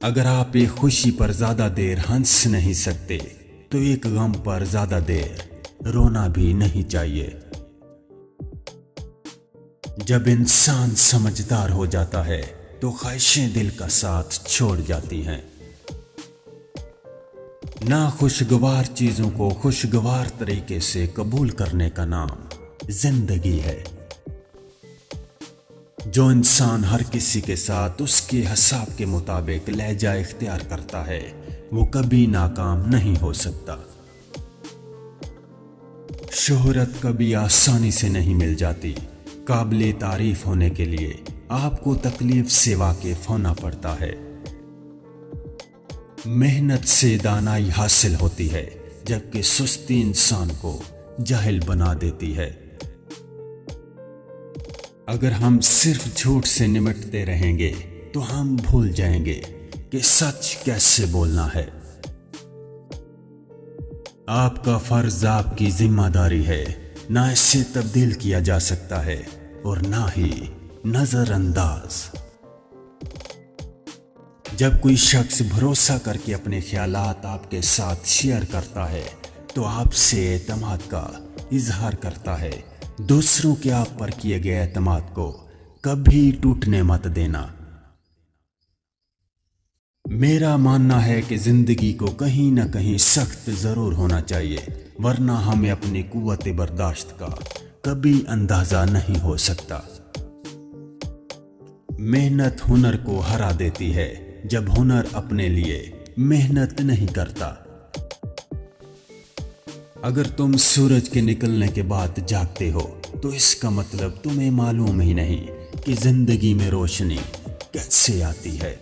اگر آپ ایک خوشی پر زیادہ دیر ہنس نہیں سکتے تو ایک غم پر زیادہ دیر رونا بھی نہیں چاہیے۔ جب انسان سمجھدار ہو جاتا ہے تو خواہشیں دل کا ساتھ چھوڑ جاتی ہیں۔ ناخوشگوار چیزوں کو خوشگوار طریقے سے قبول کرنے کا نام زندگی ہے۔ جو انسان ہر کسی کے ساتھ اس کے حساب کے مطابق لہجہ اختیار کرتا ہے وہ کبھی ناکام نہیں ہو سکتا۔ شہرت کبھی آسانی سے نہیں مل جاتی۔ قابل تعریف ہونے کے لیے آپ کو تکلیف سے واقف ہونا پڑتا ہے۔ محنت سے دانائی حاصل ہوتی ہے جبکہ سستی انسان کو جاہل بنا دیتی ہے۔ اگر ہم صرف جھوٹ سے نمٹتے رہیں گے تو ہم بھول جائیں گے کہ سچ کیسے بولنا ہے۔ آپ کا فرض آپ کی ذمہ داری ہے، نہ اسے تبدیل کیا جا سکتا ہے اور نہ ہی نظر انداز۔ جب کوئی شخص بھروسہ کر کے اپنے خیالات آپ کے ساتھ شیئر کرتا ہے تو آپ سے اعتماد کا اظہار کرتا ہے۔ دوسروں کے آپ پر کیے گئے اعتماد کو کبھی ٹوٹنے مت دینا۔ میرا ماننا ہے کہ زندگی کو کہیں نہ کہیں سخت ضرور ہونا چاہیے، ورنہ ہمیں اپنی قوت برداشت کا کبھی اندازہ نہیں ہو سکتا۔ محنت ہنر کو ہرا دیتی ہے جب ہنر اپنے لیے محنت نہیں کرتا۔ اگر تم سورج کے نکلنے کے بعد جاگتے ہو تو اس کا مطلب تمہیں معلوم ہی نہیں کہ زندگی میں روشنی کیسے آتی ہے۔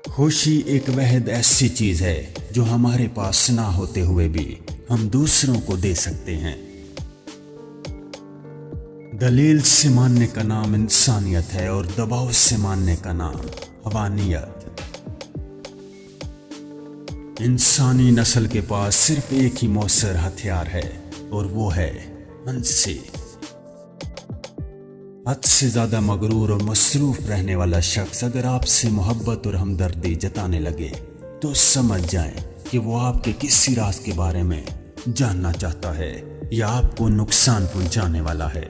خوشی ایک واحد ایسی چیز ہے جو ہمارے پاس نہ ہوتے ہوئے بھی ہم دوسروں کو دے سکتے ہیں۔ دلیل سے ماننے کا نام انسانیت ہے اور دباؤ سے ماننے کا نام حیوانیت۔ انسانی نسل کے پاس صرف ایک ہی مؤثر ہتھیار ہے اور وہ ہے ہنسی۔ حد سے زیادہ مغرور اور مصروف رہنے والا شخص اگر آپ سے محبت اور ہمدردی جتانے لگے تو سمجھ جائیں کہ وہ آپ کے کسی راز کے بارے میں جاننا چاہتا ہے یا آپ کو نقصان پہنچانے والا ہے۔